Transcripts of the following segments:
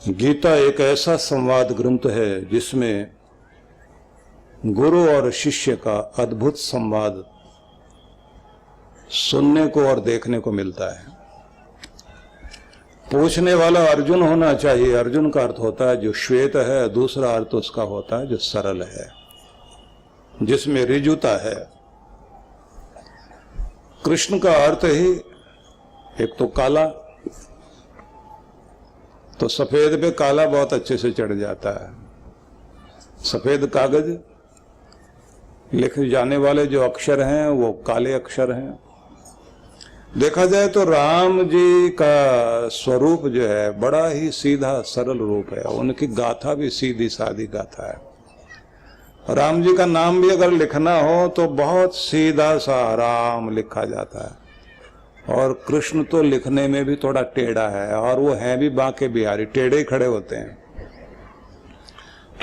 गीता एक ऐसा संवाद ग्रंथ है जिसमें गुरु और शिष्य का अद्भुत संवाद सुनने को और देखने को मिलता है। पूछने वाला अर्जुन होना चाहिए। अर्जुन का अर्थ होता है जो श्वेत है, दूसरा अर्थ उसका होता है जो सरल है, जिसमें ऋजुता है। कृष्ण का अर्थ ही एक तो काला, तो सफेद पे काला बहुत अच्छे से चढ़ जाता है। सफेद कागज, लिखे जाने वाले जो अक्षर हैं वो काले अक्षर हैं। देखा जाए तो राम जी का स्वरूप जो है बड़ा ही सीधा सरल रूप है। उनकी गाथा भी सीधी सादी गाथा है। राम जी का नाम भी अगर लिखना हो तो बहुत सीधा सा राम लिखा जाता है। और कृष्ण तो लिखने में भी थोड़ा टेढ़ा है, और वो है भी बांके बिहारी, टेढ़े ही खड़े होते हैं।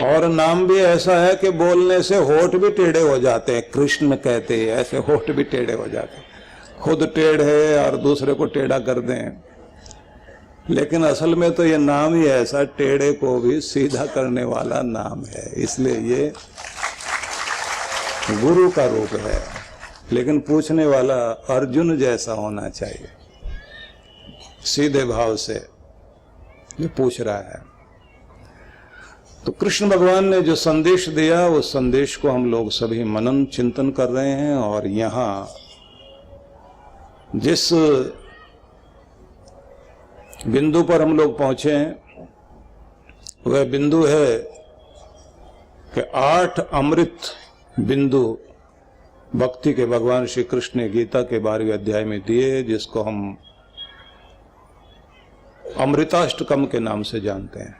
और नाम भी ऐसा है कि बोलने से होठ भी टेढ़े हो जाते हैं। कृष्ण कहते हैं ऐसे होठ भी टेढ़े हो जाते हैं। खुद टेढ़े और दूसरे को टेढ़ा कर दें। लेकिन असल में तो ये नाम ही ऐसा टेढ़े को भी सीधा करने वाला नाम है, इसलिए ये गुरु का रूप है। लेकिन पूछने वाला अर्जुन जैसा होना चाहिए, सीधे भाव से ये पूछ रहा है। तो कृष्ण भगवान ने जो संदेश दिया उस संदेश को हम लोग सभी मनन चिंतन कर रहे हैं। और यहां जिस बिंदु पर हम लोग पहुंचे हैं वह बिंदु है कि 8 अमृत बिंदु भक्ति के भगवान श्री कृष्ण ने गीता के 12वें अध्याय में दिए, जिसको हम अमृताष्टकम के नाम से जानते हैं।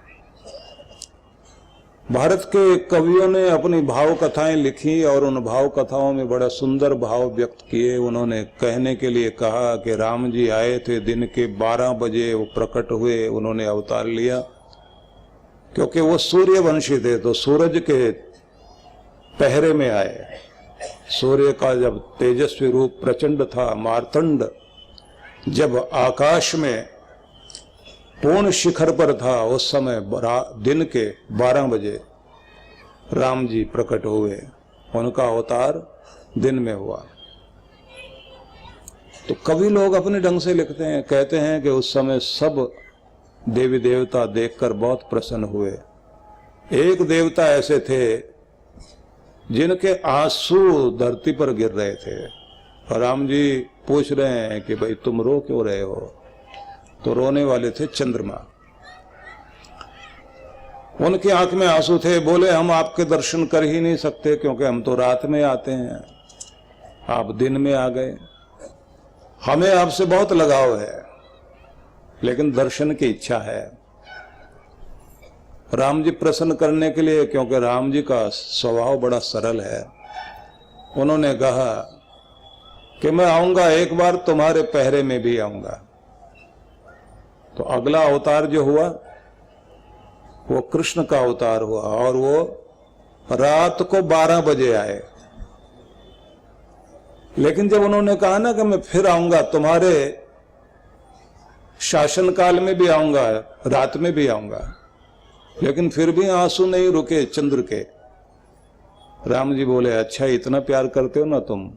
भारत के कवियों ने अपनी भाव कथाएं लिखी और उन भाव कथाओं में बड़ा सुंदर भाव व्यक्त किए। उन्होंने कहने के लिए कहा कि राम जी आए थे, दिन के 12 बजे वो प्रकट हुए, उन्होंने अवतार लिया। क्योंकि वो सूर्यवंशी थे तो सूरज के पहरे में आए। सूर्य का जब तेजस्वी रूप प्रचंड था, मार्तंड जब आकाश में पूर्ण शिखर पर था, उस समय दिन के 12 बजे राम जी प्रकट हुए। उनका अवतार दिन में हुआ। तो कवि लोग अपने ढंग से लिखते हैं, कहते हैं कि उस समय सब देवी देवता देखकर बहुत प्रसन्न हुए। एक देवता ऐसे थे जिनके आंसू धरती पर गिर रहे थे। और राम जी पूछ रहे हैं कि भाई तुम रो क्यों रहे हो? तो रोने वाले थे चंद्रमा। उनकी आंख में आंसू थे। बोले हम आपके दर्शन कर ही नहीं सकते क्योंकि हम तो रात में आते हैं, आप दिन में आ गए। हमें आपसे बहुत लगाव है लेकिन दर्शन की इच्छा है। राम जी प्रसन्न करने के लिए, क्योंकि राम जी का स्वभाव बड़ा सरल है, उन्होंने कहा कि मैं आऊंगा, एक बार तुम्हारे पहरे में भी आऊंगा। तो अगला अवतार जो हुआ वो कृष्ण का अवतार हुआ और वो रात को 12 बजे आए। लेकिन जब उन्होंने कहा ना कि मैं फिर आऊंगा, तुम्हारे शासन काल में भी आऊंगा, रात में भी आऊंगा, लेकिन फिर भी आंसू नहीं रुके चंद्र के। राम जी बोले अच्छा इतना प्यार करते हो ना तुम,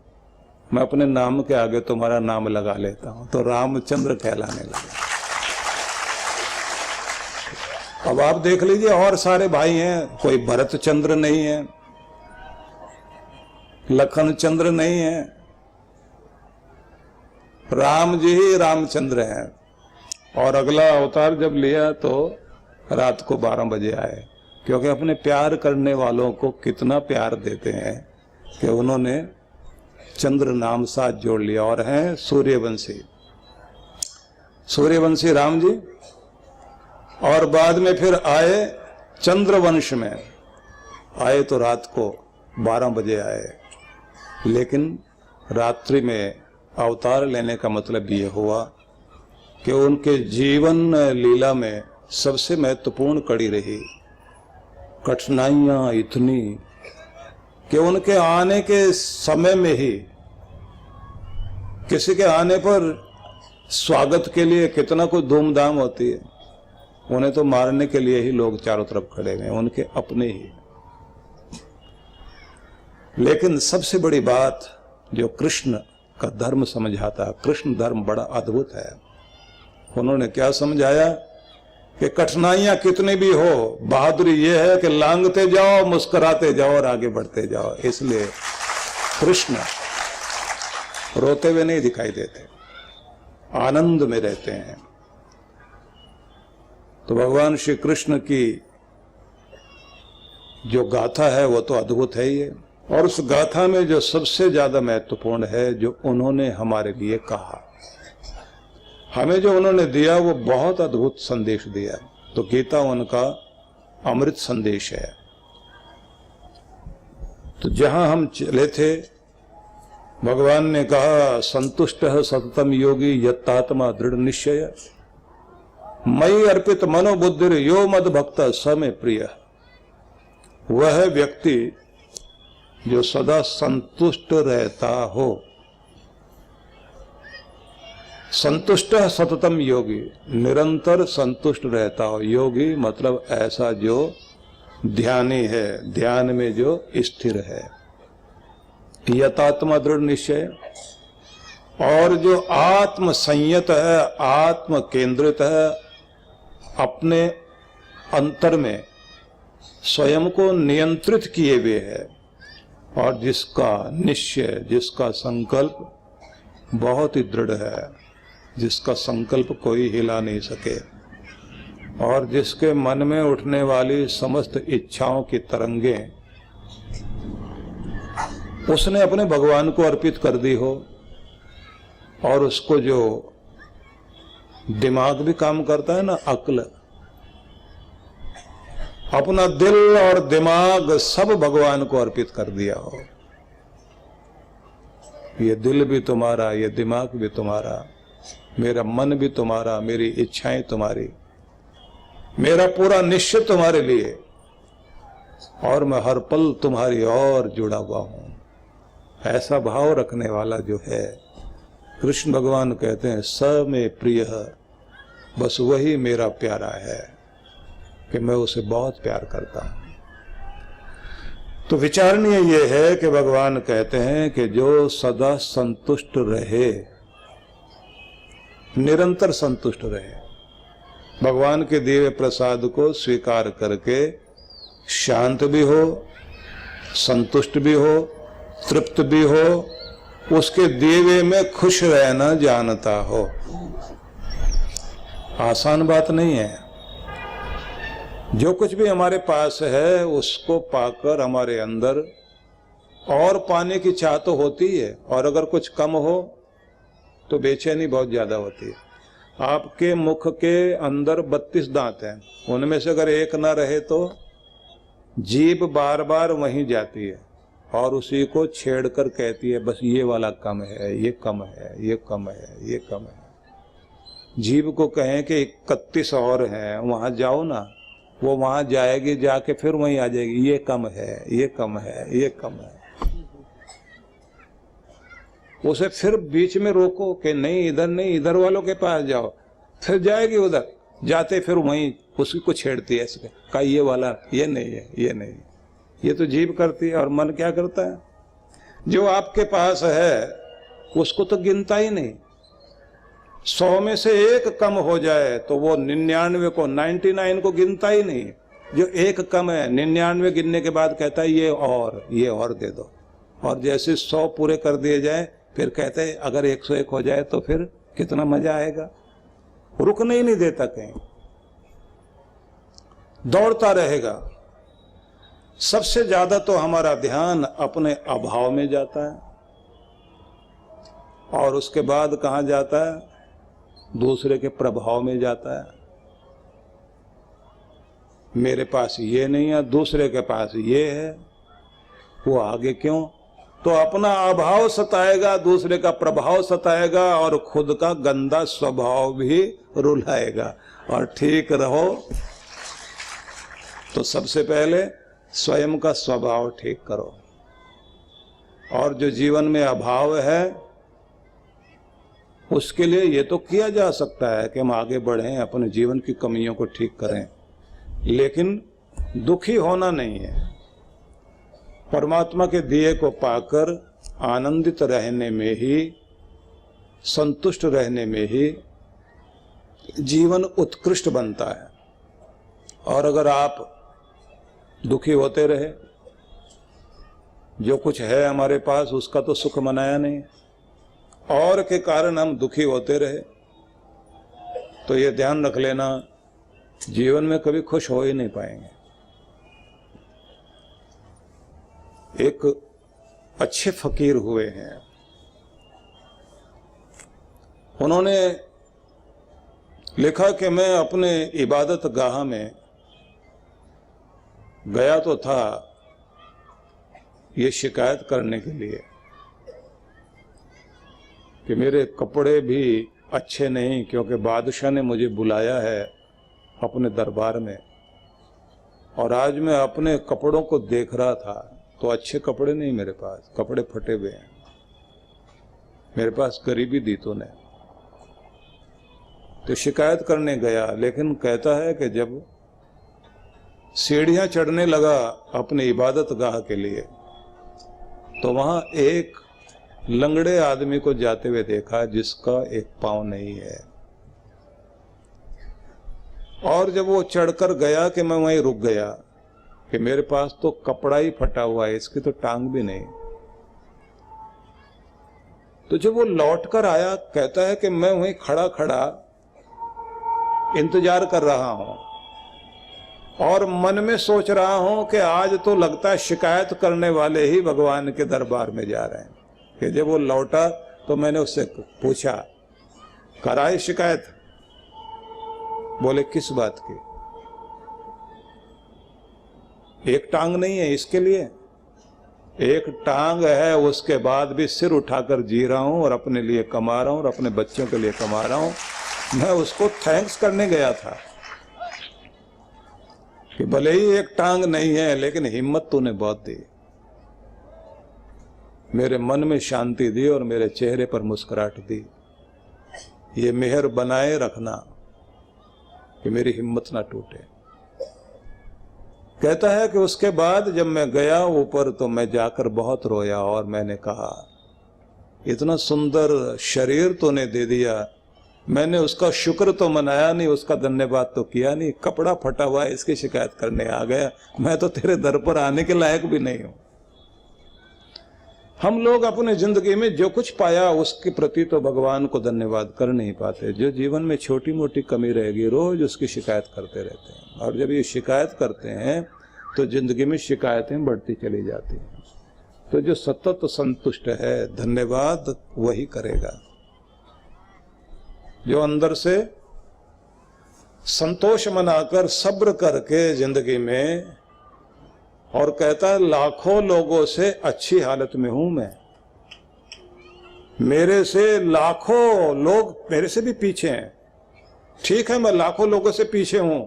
मैं अपने नाम के आगे तुम्हारा नाम लगा लेता हूं। तो रामचंद्र कहलाने लगे। अब आप देख लीजिए और सारे भाई हैं, कोई भरत चंद्र नहीं है, लखन चंद्र नहीं है, राम जी ही रामचंद्र हैं। और अगला अवतार जब लिया तो रात को 12 बजे आए, क्योंकि अपने प्यार करने वालों को कितना प्यार देते हैं कि उन्होंने चंद्र नाम साथ जोड़ लिया। और हैं सूर्यवंशी, सूर्यवंशी राम जी। और बाद में फिर आए चंद्रवंश में, आए तो रात को 12 बजे आए। लेकिन रात्रि में अवतार लेने का मतलब ये हुआ कि उनके जीवन लीला में सबसे महत्वपूर्ण कड़ी रही कठिनाइयां इतनी कि उनके आने के समय में ही किसी के आने पर स्वागत के लिए कितना कुछ धूमधाम होती है। उन्हें तो मारने के लिए ही लोग चारों तरफ खड़े हुए हैं, उनके अपने ही। लेकिन सबसे बड़ी बात जो कृष्ण का धर्म समझाता है, कृष्ण धर्म बड़ा अद्भुत है। उन्होंने क्या समझाया कि कठिनाइयां कितनी भी हो, बहादुरी यह है कि लांघते जाओ, मुस्कुराते जाओ और आगे बढ़ते जाओ। इसलिए कृष्ण रोते हुए नहीं दिखाई देते, आनंद में रहते हैं। तो भगवान श्री कृष्ण की जो गाथा है वो तो अद्भुत है ही है। और उस गाथा में जो सबसे ज्यादा महत्वपूर्ण है, जो उन्होंने हमारे लिए कहा, हमें जो उन्होंने दिया वो बहुत अद्भुत संदेश दिया। तो गीता उनका अमृत संदेश है। तो जहां हम चले थे, भगवान ने कहा संतुष्ट सततम योगी यत्तात्मा दृढ़ निश्चय मयि अर्पित मनोबुद्धिर यो मद भक्त स मे प्रिय। वह व्यक्ति जो सदा संतुष्ट रहता हो, संतुष्ट सततम योगी, निरंतर संतुष्ट रहता हो। योगी मतलब ऐसा जो ध्यानी है, ध्यान में जो स्थिर है। यतात्मा दृढ़ निश्चय, और जो आत्म संयत है, आत्म केंद्रित है, अपने अंतर में स्वयं को नियंत्रित किए हुए है, और जिसका निश्चय, जिसका संकल्प बहुत ही दृढ़ है, जिसका संकल्प कोई हिला नहीं सके, और जिसके मन में उठने वाली समस्त इच्छाओं की तरंगें उसने अपने भगवान को अर्पित कर दी हो, और उसको जो दिमाग भी काम करता है ना, अक्ल, अपना दिल और दिमाग सब भगवान को अर्पित कर दिया हो। ये दिल भी तुम्हारा, ये दिमाग भी तुम्हारा, मेरा मन भी तुम्हारा, मेरी इच्छाएं तुम्हारी, मेरा पूरा निश्चय तुम्हारे लिए, और मैं हर पल तुम्हारी और जुड़ा हुआ हूं। ऐसा भाव रखने वाला जो है, कृष्ण भगवान कहते हैं स में प्रिय, बस वही मेरा प्यारा है, कि मैं उसे बहुत प्यार करता हूं। तो विचारणीय ये है कि भगवान कहते हैं कि जो सदा संतुष्ट रहे, निरंतर संतुष्ट रहे, भगवान के दिए प्रसाद को स्वीकार करके शांत भी हो, संतुष्ट भी हो, तृप्त भी हो, उसके दिए में खुश रहना जानता हो। आसान बात नहीं है। जो कुछ भी हमारे पास है उसको पाकर हमारे अंदर और पाने की चाह तो होती है, और अगर कुछ कम हो तो बेचैनी बहुत ज्यादा होती है। आपके मुख के अंदर 32 दांत हैं, उनमें से अगर एक ना रहे तो जीभ बार बार वहीं जाती है और उसी को छेड़कर कहती है बस ये वाला कम है, ये कम है, ये कम है, ये कम है। जीभ को कहें कि 31 और हैं, वहां जाओ ना, वो वहां जाएगी, जाके फिर वहीं आ जाएगी, ये कम है, ये कम है, ये कम है। उसे फिर बीच में रोको कि नहीं इधर नहीं, इधर वालों के पास जाओ, फिर जाएगी उधर, जाते फिर वहीं उसी को छेड़ती है, ऐसे का ये वाला ये नहीं है, ये नहीं। ये तो जीभ करती है, और मन क्या करता है? जो आपके पास है उसको तो गिनता ही नहीं। 100 में से एक कम हो जाए तो वो 99 को, 99 को गिनता ही नहीं। जो एक कम है 99 गिनने के बाद कहता है ये और दे दो, और जैसे 100 पूरे कर दिए जाए फिर कहते हैं अगर 101 हो जाए तो फिर कितना मजा आएगा। रुकने ही नहीं देता, कहीं दौड़ता रहेगा। सबसे ज्यादा तो हमारा ध्यान अपने अभाव में जाता है, और उसके बाद कहां जाता है? दूसरे के प्रभाव में जाता है। मेरे पास ये नहीं है, दूसरे के पास ये है, वो आगे क्यों? तो अपना अभाव सताएगा, दूसरे का प्रभाव सताएगा, और खुद का गंदा स्वभाव भी रुलाएगा। और ठीक रहो तो सबसे पहले स्वयं का स्वभाव ठीक करो। और जो जीवन में अभाव है उसके लिए ये तो किया जा सकता है कि हम आगे बढ़ें, अपने जीवन की कमियों को ठीक करें, लेकिन दुखी होना नहीं है। परमात्मा के दिए को पाकर आनंदित रहने में ही, संतुष्ट रहने में ही जीवन उत्कृष्ट बनता है। और अगर आप दुखी होते रहे, जो कुछ है हमारे पास उसका तो सुख मनाया नहीं, और के कारण हम दुखी होते रहे, तो ये ध्यान रख लेना, जीवन में कभी खुश हो ही नहीं पाएंगे। एक अच्छे फकीर हुए हैं, उन्होंने लिखा कि मैं अपने इबादत गाह में गया तो था ये शिकायत करने के लिए कि मेरे कपड़े भी अच्छे नहीं, क्योंकि बादशाह ने मुझे बुलाया है अपने दरबार में, और आज मैं अपने कपड़ों को देख रहा था तो अच्छे कपड़े नहीं मेरे पास, कपड़े फटे हुए हैं, मेरे पास गरीबी दी तूने। तो शिकायत करने गया, लेकिन कहता है कि जब सीढ़ियां चढ़ने लगा अपने इबादत गाह के लिए, तो वहां एक लंगड़े आदमी को जाते हुए देखा जिसका एक पांव नहीं है। और जब वो चढ़कर गया कि मैं वहीं रुक गया कि मेरे पास तो कपड़ा ही फटा हुआ है, इसकी तो टांग भी नहीं। तो जब वो लौटकर आया, कहता है कि मैं वहीं खड़ा खड़ा इंतजार कर रहा हूं और मन में सोच रहा हूं कि आज तो लगता है शिकायत करने वाले ही भगवान के दरबार में जा रहे हैं। कि जब वो लौटा तो मैंने उससे पूछा, कराई शिकायत? बोले किस बात की? एक टांग नहीं है इसके लिए? एक टांग है, उसके बाद भी सिर उठाकर जी रहा हूं और अपने लिए कमा रहा हूं और अपने बच्चों के लिए कमा रहा हूं। मैं उसको थैंक्स करने गया था कि भले ही एक टांग नहीं है, लेकिन हिम्मत तूने बहुत दी, मेरे मन में शांति दी और मेरे चेहरे पर मुस्कुराहट दी। ये मेहर बनाए रखना कि मेरी हिम्मत ना टूटे। कहता है कि उसके बाद जब मैं गया ऊपर तो मैं जाकर बहुत रोया और मैंने कहा, इतना सुंदर शरीर तूने दे दिया, मैंने उसका शुक्र तो मनाया नहीं, उसका धन्यवाद तो किया नहीं, कपड़ा फटा हुआ है इसकी शिकायत करने आ गया, मैं तो तेरे दर पर आने के लायक भी नहीं हूं। हम लोग अपने जिंदगी में जो कुछ पाया उसके प्रति तो भगवान को धन्यवाद कर नहीं पाते। जो जीवन में छोटी मोटी कमी रहेगी रोज उसकी शिकायत करते रहते हैं, और जब ये शिकायत करते हैं तो जिंदगी में शिकायतें बढ़ती चली जाती हैं। तो जो सतत संतुष्ट है, धन्यवाद वही करेगा। जो अंदर से संतोष मनाकर सब्र करके जिंदगी में, और कहता है लाखों लोगों से अच्छी हालत में हूं मैं, मेरे से लाखों लोग मेरे से भी पीछे हैं। ठीक है, मैं लाखों लोगों से पीछे हूं,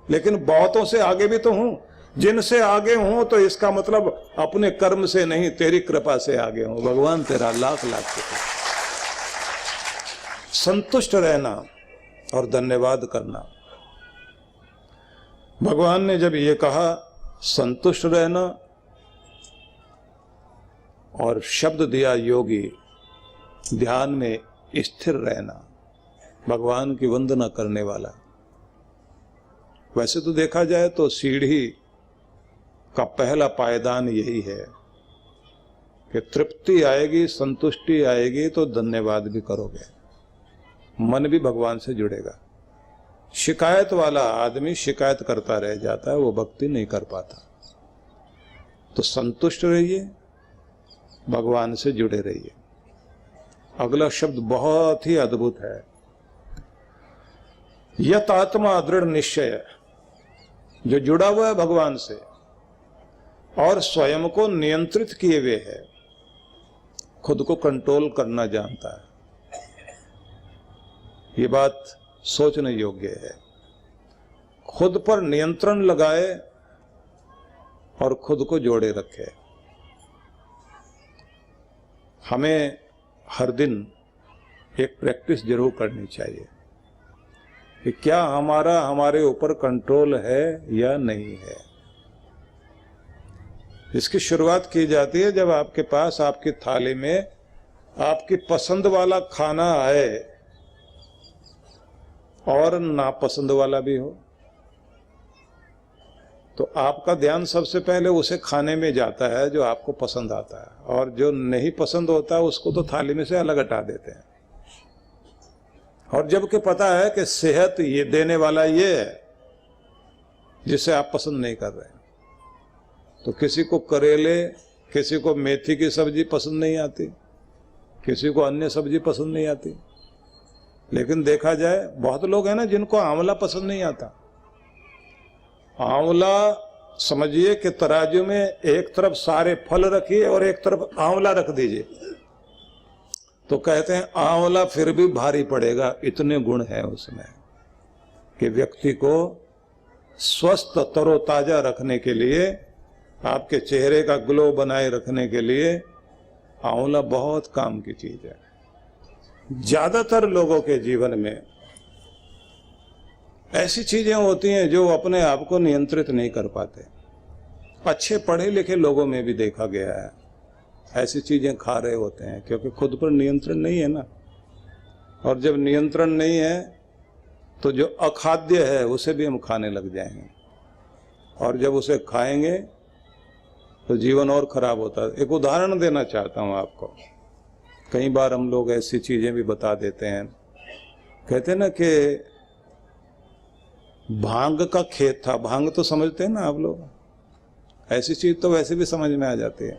लेकिन बहुतों से आगे भी तो हूं। जिनसे आगे हूं तो इसका मतलब अपने कर्म से नहीं, तेरी कृपा से आगे हूं। भगवान तेरा लाख लाख शुक्र। संतुष्ट रहना और धन्यवाद करना। भगवान ने जब ये कहा संतुष्ट रहना, और शब्द दिया योगी, ध्यान में स्थिर रहना, भगवान की वंदना करने वाला। वैसे तो देखा जाए तो सीढ़ी का पहला पायदान यही है कि तृप्ति आएगी, संतुष्टि आएगी तो धन्यवाद भी करोगे, मन भी भगवान से जुड़ेगा। शिकायत वाला आदमी शिकायत करता रह जाता है, वो भक्ति नहीं कर पाता। तो संतुष्ट रहिए, भगवान से जुड़े रहिए। अगला शब्द बहुत ही अद्भुत है, यत आत्मा दृढ़ निश्चय। जो जुड़ा हुआ है भगवान से और स्वयं को नियंत्रित किए हुए है, खुद को कंट्रोल करना जानता है। ये बात सोचने योग्य है। खुद पर नियंत्रण लगाए और खुद को जोड़े रखे। हमें हर दिन एक प्रैक्टिस जरूर करनी चाहिए कि क्या हमारे ऊपर कंट्रोल है या नहीं है। इसकी शुरुआत की जाती है जब आपके पास आपकी थाली में आपकी पसंद वाला खाना आए और नापसंद वाला भी हो, तो आपका ध्यान सबसे पहले उसे खाने में जाता है जो आपको पसंद आता है, और जो नहीं पसंद होता उसको तो थाली में से अलग हटा देते हैं। और जबकि पता है कि सेहत ये देने वाला ये है जिसे आप पसंद नहीं कर रहे हैं। तो किसी को करेले, किसी को मेथी की सब्जी पसंद नहीं आती, किसी को अन्य सब्जी पसंद नहीं आती, लेकिन देखा जाए बहुत लोग हैं ना जिनको आंवला पसंद नहीं आता। आंवला समझिए कि तराजू में एक तरफ सारे फल रखिए और एक तरफ आंवला रख दीजिए, तो कहते हैं आंवला फिर भी भारी पड़ेगा। इतने गुण है उसमें कि व्यक्ति को स्वस्थ तरोताजा रखने के लिए, आपके चेहरे का ग्लो बनाए रखने के लिए आंवला बहुत काम की चीज है। ज्यादातर लोगों के जीवन में ऐसी चीजें होती हैं जो अपने आप को नियंत्रित नहीं कर पाते। अच्छे पढ़े लिखे लोगों में भी देखा गया है ऐसी चीजें खा रहे होते हैं क्योंकि खुद पर नियंत्रण नहीं है ना। और जब नियंत्रण नहीं है तो जो अखाद्य है उसे भी हम खाने लग जाएंगे, और जब उसे खाएंगे तो जीवन और खराब होता है। एक उदाहरण देना चाहता हूं आपको। कई बार हम लोग ऐसी चीजें भी बता देते हैं, कहते हैं ना कि भांग का खेत था। भांग तो समझते हैं ना आप लोग, ऐसी चीज तो वैसे भी समझ में आ जाती है।